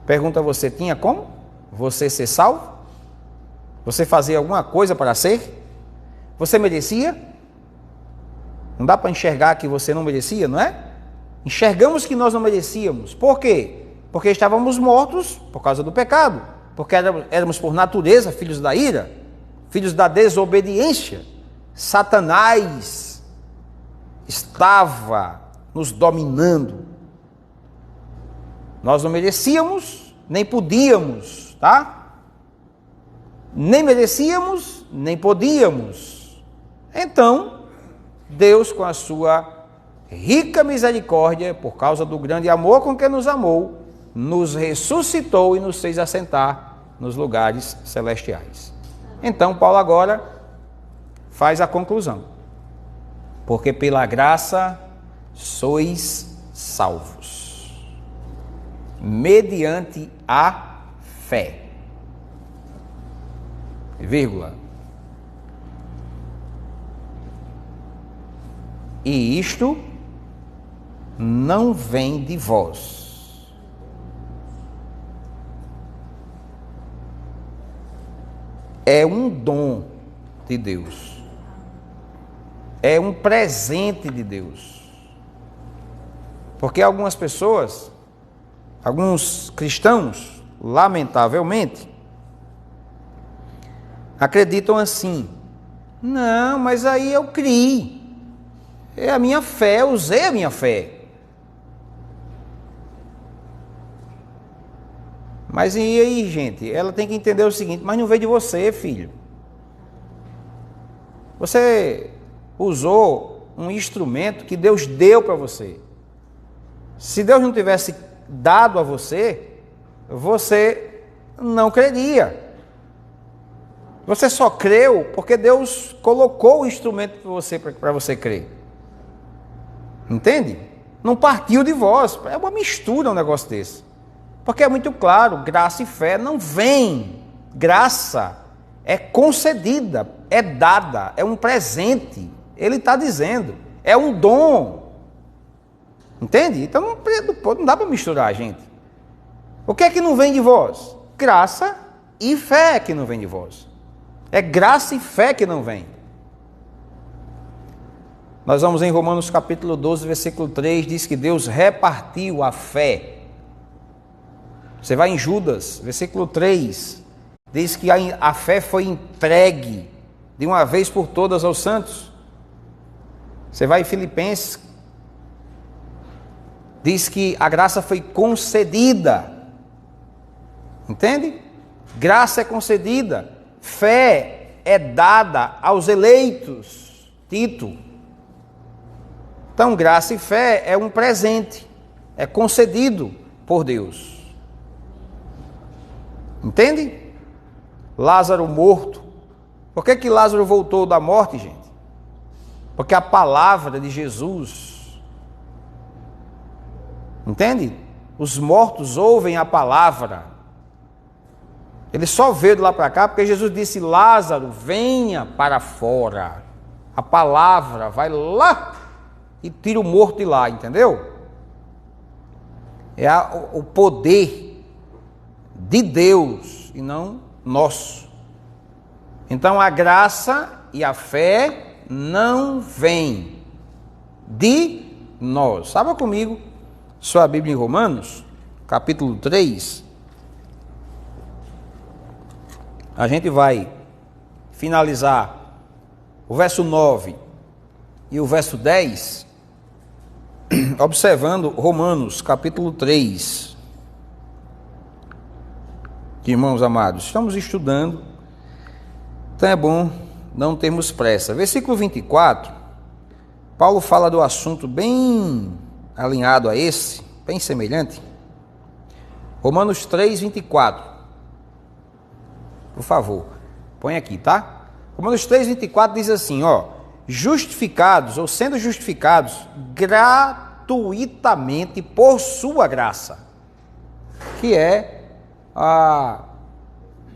Pergunta você, tinha como você ser salvo? Você fazia alguma coisa para ser? Você merecia? Não dá para enxergar que você não merecia, não é? Enxergamos que nós não merecíamos. Por quê? Porque estávamos mortos por causa do pecado. Porque éramos por natureza filhos da ira, filhos da desobediência. Satanás estava nos dominando. Nós não merecíamos, nem podíamos, tá? Nem merecíamos, nem podíamos. Então, Deus, com a sua rica misericórdia, por causa do grande amor com que nos amou, nos ressuscitou e nos fez assentar nos lugares celestiais. Então, Paulo agora faz a conclusão. Porque pela graça sois salvos, mediante a fé. Vírgula. E isto não vem de vós. É um dom de Deus. É um presente de Deus. Porque algumas pessoas, alguns cristãos, lamentavelmente, acreditam assim: não, mas aí eu criei, é a minha fé, eu usei a minha fé. Mas e aí, gente? Ela tem que entender o seguinte: mas não veio de você, filho. Você usou um instrumento que Deus deu para você. Se Deus não tivesse dado a você, você não creria. Você só creu porque Deus colocou o instrumento para você crer. Entende? Não partiu de vós. É uma mistura um negócio desse. Porque é muito claro, graça e fé não vem. Graça é concedida, é dada, é um presente. Ele está dizendo, é um dom. Entende? Então não dá para misturar, gente. O que é que não vem de vós? Graça e fé que não vem de vós. É graça e fé que não vem. Nós vamos em Romanos capítulo 12, versículo 3, diz que Deus repartiu a fé. Você vai em Judas, versículo 3, diz que a fé foi entregue de uma vez por todas aos santos. Você vai em Filipenses, diz que a graça foi concedida. Entende? Graça é concedida, fé é dada aos eleitos. Tito. Então, graça e fé é um presente, é concedido por Deus. Entende? Lázaro morto. Por que Lázaro voltou da morte, gente? Porque a palavra de Jesus. Entende? Os mortos ouvem a palavra. Ele só veio de lá para cá porque Jesus disse: Lázaro, venha para fora. A palavra vai lá e tira o morto de lá, entendeu? É o poder de Deus e não nosso. Então a graça e a fé não vêm de nós. Abra comigo sua Bíblia em Romanos, capítulo 3. A gente vai finalizar o verso 9 e o verso 10, observando Romanos, capítulo 3. Irmãos amados, estamos estudando, então é bom não termos pressa. Versículo 24, Paulo fala do assunto bem alinhado a esse, bem semelhante. Romanos 3, 24. Por favor, põe aqui, tá? Romanos 3, 24 diz assim, ó: justificados, ou sendo justificados gratuitamente por sua graça, que é a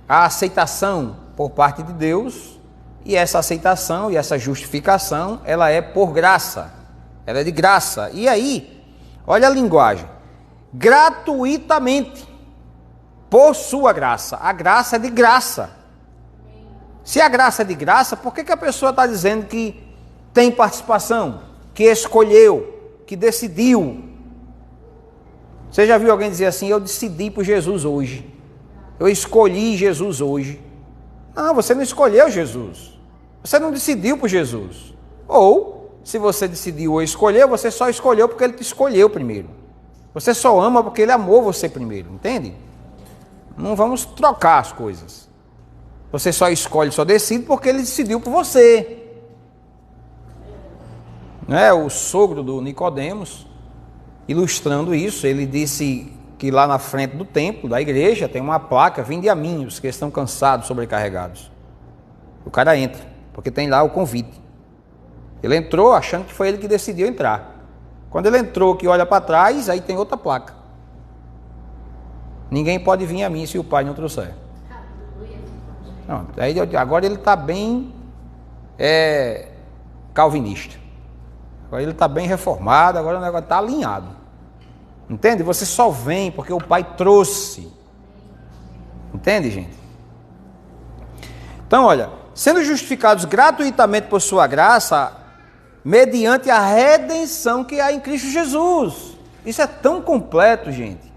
aceitação por parte de Deus, e essa aceitação e essa justificação, ela é por graça, ela é de graça. E aí, olha a linguagem: gratuitamente, por sua graça. A graça é de graça. Se a graça é de graça, por que a pessoa está dizendo que tem participação, que escolheu, que decidiu? Você já viu alguém dizer assim: eu decidi por Jesus hoje, eu escolhi Jesus hoje? Não, você não escolheu Jesus, você não decidiu por Jesus. Ou, se você decidiu ou escolheu, você só escolheu porque Ele te escolheu primeiro. Você só ama porque Ele amou você primeiro, entende? Não vamos trocar as coisas. Você só escolhe, só decide porque Ele decidiu por você. Não é? O sogro do Nicodemos, ilustrando isso, ele disse que lá na frente do templo, da igreja, tem uma placa: vinde a mim, os que estão cansados, sobrecarregados. O cara entra, porque tem lá o convite. Ele entrou achando que foi ele que decidiu entrar. Quando ele entrou, que olha para trás, aí tem outra placa: ninguém pode vir a mim se o Pai não trouxer. Não, aí, agora ele está bem calvinista. Agora ele está bem reformado, agora o negócio está alinhado. Entende? Você só vem porque o Pai trouxe. Entende, gente? Então, olha: sendo justificados gratuitamente por sua graça, mediante a redenção que há em Cristo Jesus. Isso é tão completo, gente.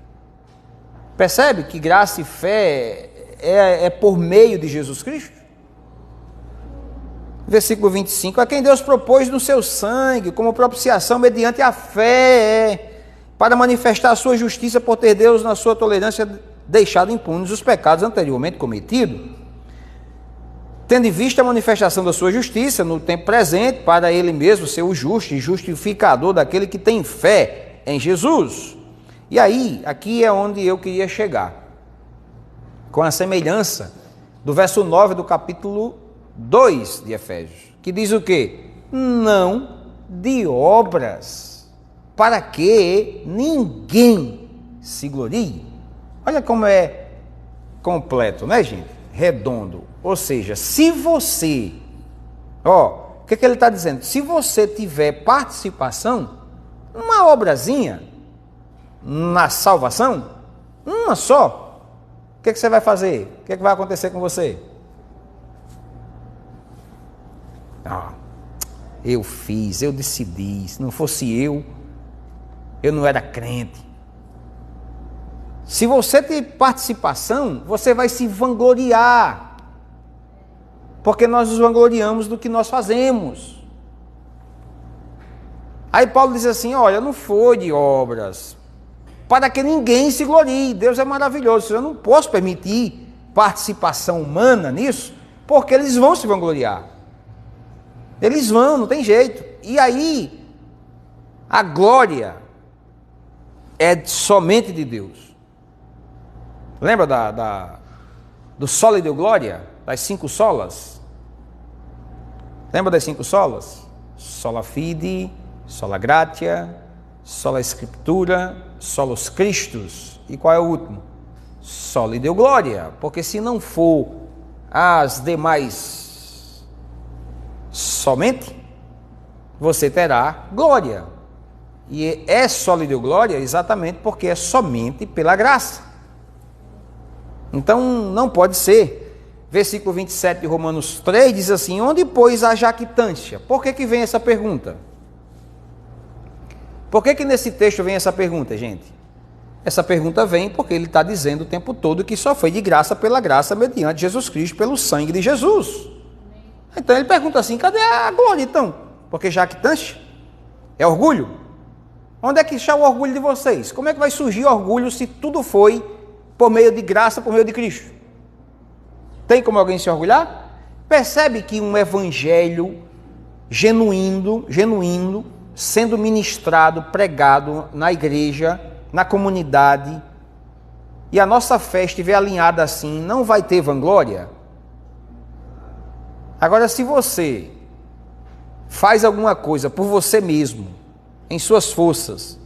Percebe que graça e fé é por meio de Jesus Cristo? Versículo 25, a quem Deus propôs no seu sangue, como propiciação mediante a fé, para manifestar a sua justiça por ter Deus, na sua tolerância, deixado impunes os pecados anteriormente cometidos, tendo em vista a manifestação da sua justiça no tempo presente, para ele mesmo ser o justo e justificador daquele que tem fé em Jesus. E aí, aqui é onde eu queria chegar, com a semelhança do verso 9 do capítulo 2 de Efésios, que diz o quê? Não de obras, para que ninguém se glorie. Olha como é completo, né, gente? Redondo. Ou seja, se você, o que ele está dizendo? Se você tiver participação, uma obrazinha na salvação, uma só, o que você vai fazer? O que vai acontecer com você? Eu fiz, eu decidi, se não fosse eu não era crente. Se você tem participação, você vai se vangloriar, porque nós nos vangloriamos do que nós fazemos. Aí Paulo diz assim, olha, não foi de obras, para que ninguém se glorie. Deus é maravilhoso, eu não posso permitir participação humana nisso, porque eles vão se vangloriar. Eles vão, não tem jeito. E aí, a glória é somente de Deus. Lembra do sola e deu glória? Das 5 solas? Lembra das 5 solas? Sola fide, sola gratia, sola scriptura, solos Christus. E qual é o último? Sola e deu glória. Porque se não for as demais somente, você terá glória. E é sola e deu glória exatamente porque é somente pela graça. Então não pode ser. Versículo 27 de Romanos 3 diz assim, onde pois a jactância? Por que vem essa pergunta? Por que nesse texto vem essa pergunta, gente? Essa pergunta vem porque ele está dizendo o tempo todo que só foi de graça pela graça mediante Jesus Cristo, pelo sangue de Jesus. Então ele pergunta assim, cadê a glória então? Porque jactância é orgulho. Onde é que está o orgulho de vocês? Como é que vai surgir orgulho se tudo foi por meio de graça, por meio de Cristo? Tem como alguém se orgulhar? Percebe que um evangelho genuíno, sendo ministrado, pregado na igreja, na comunidade, e a nossa fé estiver alinhada assim, não vai ter vanglória? Agora, se você faz alguma coisa por você mesmo, em suas forças,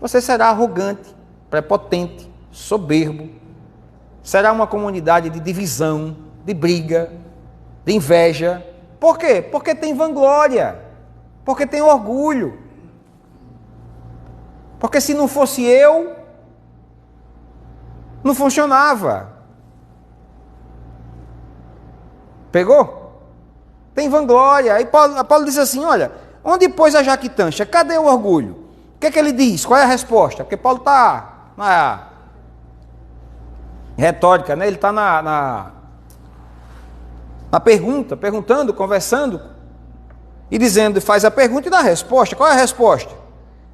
você será arrogante, prepotente, soberbo, será uma comunidade de divisão, de briga, de inveja. Por quê? Porque tem vanglória, porque tem orgulho. Porque se não fosse eu, não funcionava. Pegou? Tem vanglória. Aí Paulo diz assim, olha, onde pôs a jactância? Cadê o orgulho? O que ele diz? Qual é a resposta? Porque Paulo está na retórica, né? Ele está na perguntando, conversando, e dizendo, faz a pergunta e dá a resposta. Qual é a resposta?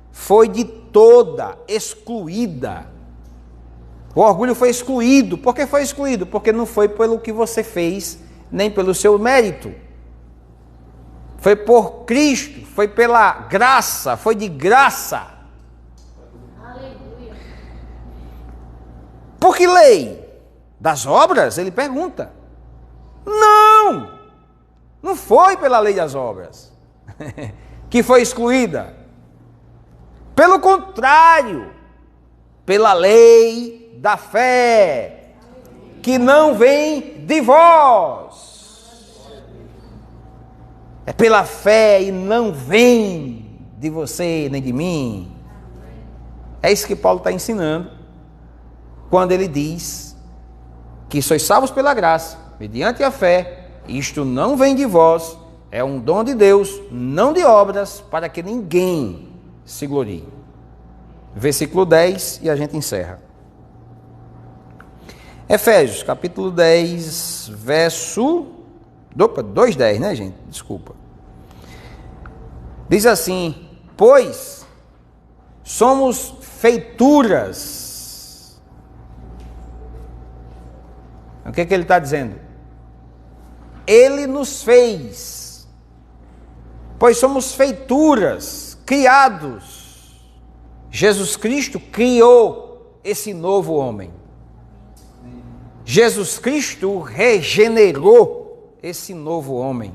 Foi de toda excluída. O orgulho foi excluído. Por que foi excluído? Porque não foi pelo que você fez, nem pelo seu mérito. Foi por Cristo, foi pela graça, foi de graça. Aleluia. Por que lei? Das obras? Ele pergunta. Não foi pela lei das obras que foi excluída. Pelo contrário, pela lei da fé, que não vem de vós. É pela fé e não vem de você nem de mim. É isso que Paulo está ensinando quando ele diz que sois salvos pela graça, mediante a fé. Isto não vem de vós, é um dom de Deus, não de obras, para que ninguém se glorie. versículo 10, e a gente encerra. Efésios, capítulo 10, verso... 2:10, né, gente? Desculpa. Diz assim: pois somos feituras. O que ele está dizendo? Ele nos fez, pois somos feituras, criados. Jesus Cristo criou esse novo homem. Jesus Cristo regenerou esse novo homem.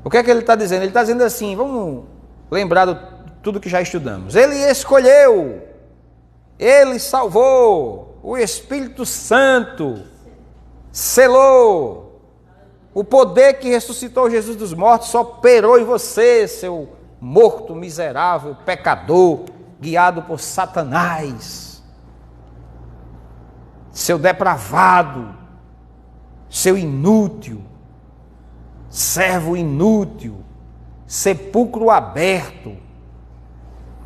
O que é que ele está dizendo? Ele está dizendo assim, vamos lembrar de tudo que já estudamos. Ele escolheu, ele salvou, o Espírito Santo selou. O poder que ressuscitou Jesus dos mortos operou em você, seu morto, miserável, pecador, guiado por Satanás. Seu depravado, seu inútil, servo inútil, sepulcro aberto.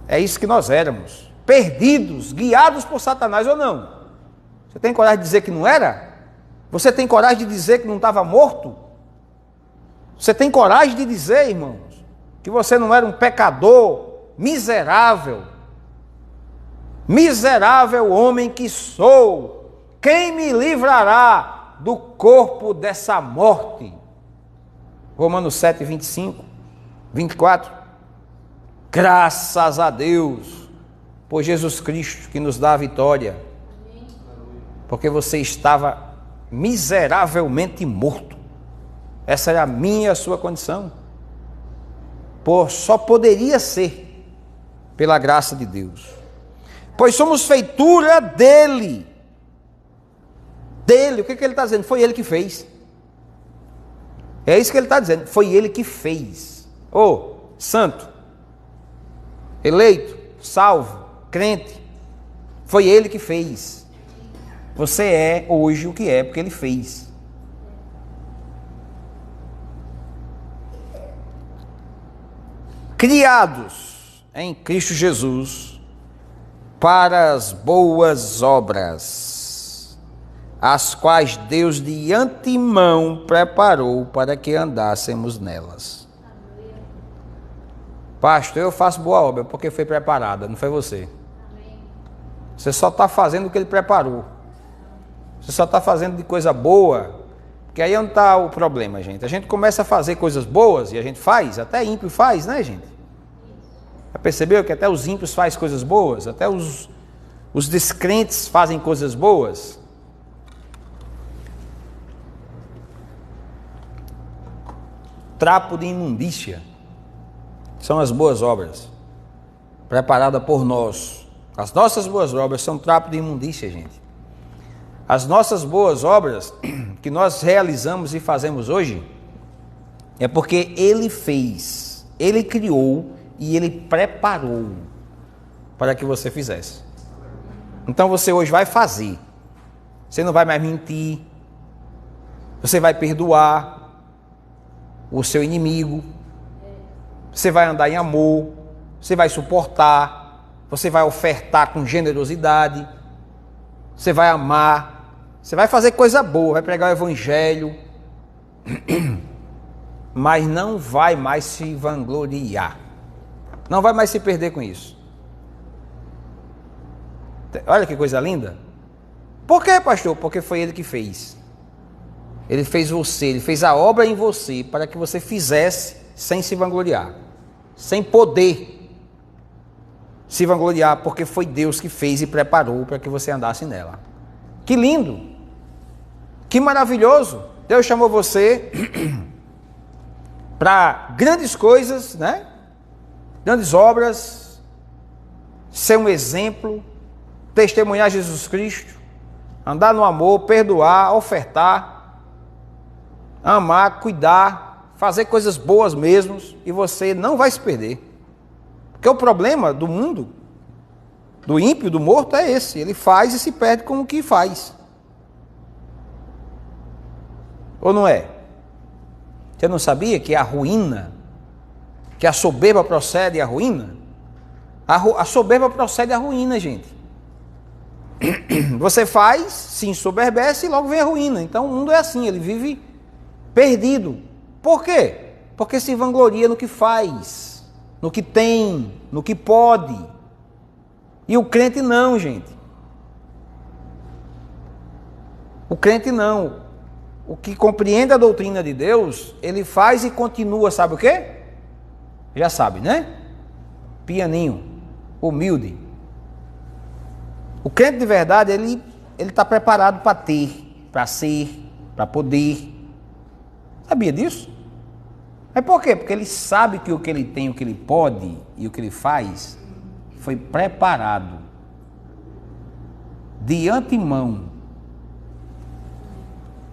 É isso que nós éramos, perdidos, guiados por Satanás ou não? Você tem coragem de dizer que não era? Você tem coragem de dizer que não estava morto? Você tem coragem de dizer, irmãos, que você não era um pecador, miserável? Miserável homem que sou, quem me livrará do corpo dessa morte? Romanos 7, 25, 24. Graças a Deus por Jesus Cristo que nos dá a vitória, porque você estava miseravelmente morto. Essa era a minha e a sua condição. Só poderia ser pela graça de Deus. Pois somos feitura dele. Dele, o que ele está dizendo? Foi ele que fez. É isso que ele está dizendo. Foi ele que fez. Santo, eleito, salvo, crente. Foi ele que fez. Você é hoje o que é porque ele fez. Criados em Cristo Jesus para as boas obras, as quais Deus de antemão preparou para que andássemos nelas. Pastor, eu faço boa obra porque foi preparada, não foi você. Você só está fazendo o que ele preparou. Você só está fazendo de coisa boa, porque aí onde está o problema, gente. A gente começa a fazer coisas boas e a gente faz, até ímpio faz, né, gente? Já percebeu que até os ímpios fazem coisas boas? Até os descrentes fazem coisas boas? Trapo de imundícia são as boas obras preparadas por nós. As nossas boas obras são trapo de imundícia, gente. As nossas boas obras que nós realizamos e fazemos hoje é porque Ele fez, Ele criou e Ele preparou para que você fizesse. Então você hoje vai fazer. Você não vai mais mentir. Você vai perdoar o seu inimigo. Você vai andar em amor. Você vai suportar. Você vai ofertar com generosidade. Você vai amar. Você vai fazer coisa boa. Vai pregar o evangelho. Mas não vai mais se vangloriar. Não vai mais se perder com isso. Olha que coisa linda. Por quê, pastor? Porque foi Ele que fez. Ele fez você, Ele fez a obra em você para que você fizesse sem se vangloriar. Sem poder se vangloriar, porque foi Deus que fez e preparou para que você andasse nela. Que lindo! Que maravilhoso! Deus chamou você para grandes coisas, né? Grandes obras, ser um exemplo, testemunhar Jesus Cristo, andar no amor, perdoar, ofertar, amar, cuidar, fazer coisas boas mesmo, e você não vai se perder. Porque o problema do mundo, do ímpio, do morto, é esse: ele faz e se perde com o que faz. Ou não é? Você não sabia que a ruína, que a soberba procede à ruína? A soberba procede à ruína, gente. Você faz, se ensoberbece e logo vem a ruína. Então o mundo é assim, ele vive perdido. Por quê? Porque se vangloria no que faz, no que tem, no que pode. E o crente não, gente. O crente não. O que compreende a doutrina de Deus, ele faz e continua, sabe o quê? Já sabe, né? Pianinho, humilde. O crente de verdade, ele está preparado para ter, para ser, para poder. Sabia disso? Mas por quê? Porque ele sabe que o que ele tem, o que ele pode e o que ele faz foi preparado de antemão.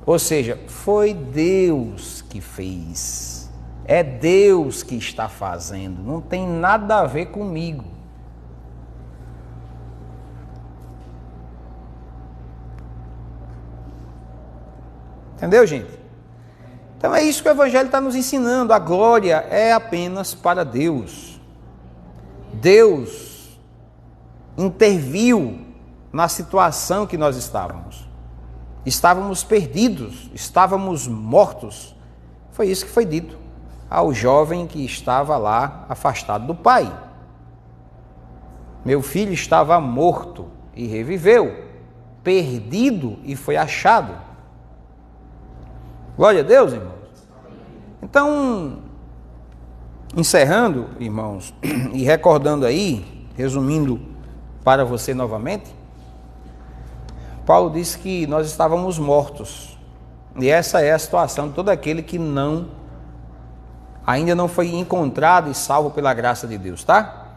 Ou seja, foi Deus que fez. É Deus que está fazendo. Não tem nada a ver comigo. Entendeu, gente? Então é isso que o Evangelho está nos ensinando. A glória é apenas para Deus. Deus interviu na situação que nós estávamos. Estávamos perdidos, estávamos mortos. Foi isso que foi dito ao jovem que estava lá afastado do pai. Meu filho estava morto e reviveu, perdido e foi achado. Glória a Deus, irmãos. Então, encerrando, irmãos, e recordando aí, resumindo para você novamente, Paulo disse que nós estávamos mortos. E essa é a situação de todo aquele que ainda não foi encontrado e salvo pela graça de Deus, tá?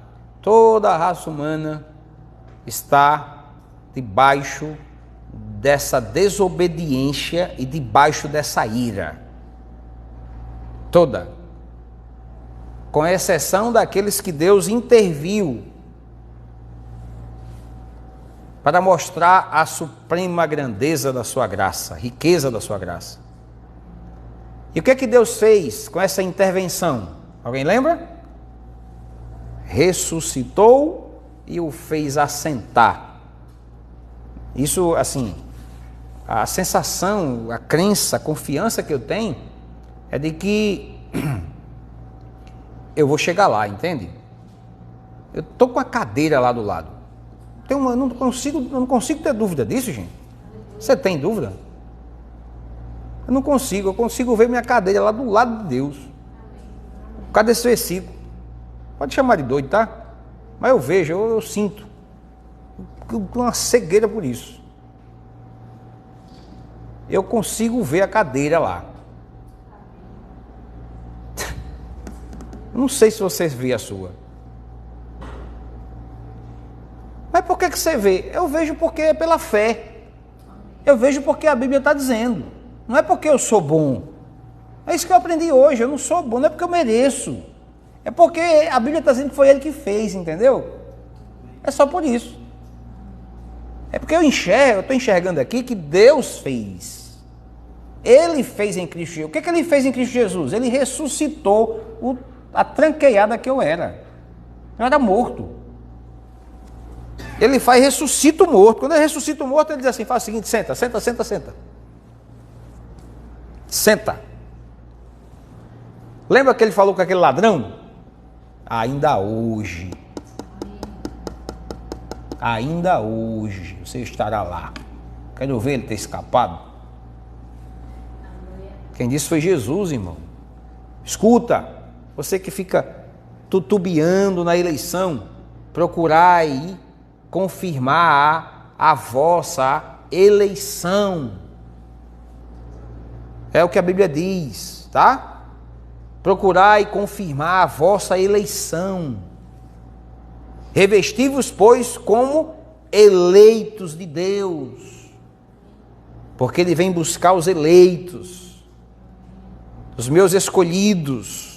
Toda a raça humana está debaixo dessa desobediência e debaixo dessa ira. Toda. Com exceção daqueles que Deus interviu para mostrar a suprema grandeza da sua graça, riqueza da sua graça. E o que é que Deus fez com essa intervenção? Alguém lembra? Ressuscitou e o fez assentar. Isso, assim, a sensação, a crença, a confiança que eu tenho é de que eu vou chegar lá, entende? Eu estou com a cadeira lá do lado. Eu não consigo ter dúvida disso, gente. Você tem dúvida? Eu consigo ver minha cadeira lá do lado de Deus. Por causa desse versículo. Pode chamar de doido, tá? Mas eu vejo, eu sinto. Uma cegueira por isso. Eu consigo ver a cadeira lá. Não sei se você vê a sua. Mas por que você vê? Eu vejo porque é pela fé. Eu vejo porque a Bíblia está dizendo. Não é porque eu sou bom. É isso que eu aprendi hoje. Eu não sou bom, não é porque eu mereço. É porque a Bíblia está dizendo que foi Ele que fez, entendeu? É só por isso. É porque eu estou enxergando aqui que Deus fez. Ele fez em Cristo Jesus. O que Ele fez em Cristo Jesus? Ele ressuscitou a tranqueada que eu era. Eu era morto. Ele ressuscita o morto. Quando ele ressuscita o morto, ele diz assim, faz o seguinte, senta. Senta. Lembra que ele falou com aquele ladrão? Ainda hoje você estará lá. Quero ver ele ter escapado. Quem disse foi Jesus, irmão. Escuta, você que fica tutubiando na eleição, procurai confirmar a vossa eleição. É o que a Bíblia diz, tá? Procurai confirmar a vossa eleição. Revesti-vos, pois, como eleitos de Deus. Porque Ele vem buscar os eleitos, os meus escolhidos.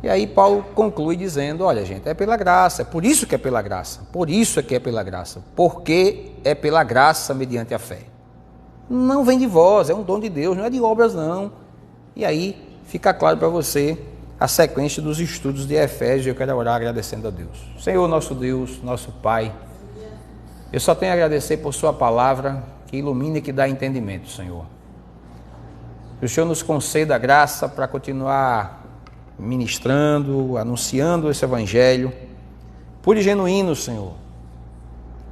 E aí Paulo conclui dizendo, olha gente, é pela graça, é por isso que é pela graça, porque é pela graça mediante a fé. Não vem de vós, é um dom de Deus, não é de obras não. E aí fica claro para você a sequência dos estudos de Efésios. Eu quero orar agradecendo a Deus. Senhor, nosso Deus, nosso Pai, eu só tenho a agradecer por sua palavra que ilumina e que dá entendimento, Senhor. Que o Senhor nos conceda a graça para continuar ministrando, anunciando esse evangelho, puro e genuíno, Senhor,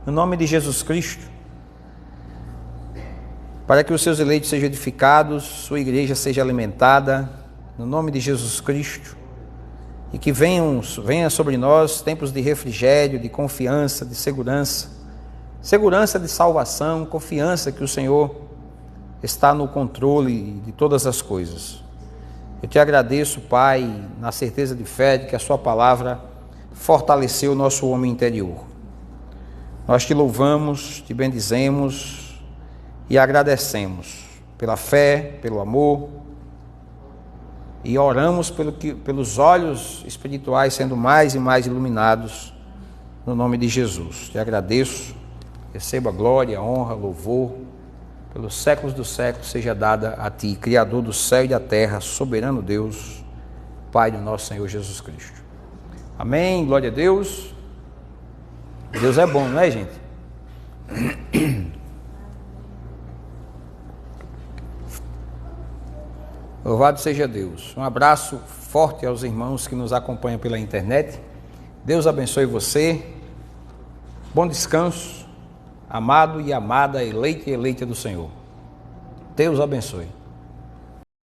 no nome de Jesus Cristo, para que os seus eleitos sejam edificados, sua igreja seja alimentada, no nome de Jesus Cristo, e que venha sobre nós tempos de refrigério, de confiança, de segurança de salvação, confiança que o Senhor está no controle de todas as coisas. Eu te agradeço, Pai, na certeza de fé de que a sua palavra fortaleceu o nosso homem interior. Nós te louvamos, te bendizemos e agradecemos pela fé, pelo amor, e oramos pelos olhos espirituais sendo mais e mais iluminados, no nome de Jesus. Te agradeço, receba glória, honra, louvor, pelos séculos dos séculos seja dada a Ti, Criador do céu e da terra, soberano Deus, Pai do nosso Senhor Jesus Cristo. Amém, glória a Deus. Deus é bom, não é, gente? Louvado seja Deus. Um abraço forte aos irmãos que nos acompanham pela internet. Deus abençoe você. Bom descanso, amado e amada, eleito e eleita do Senhor. Deus abençoe.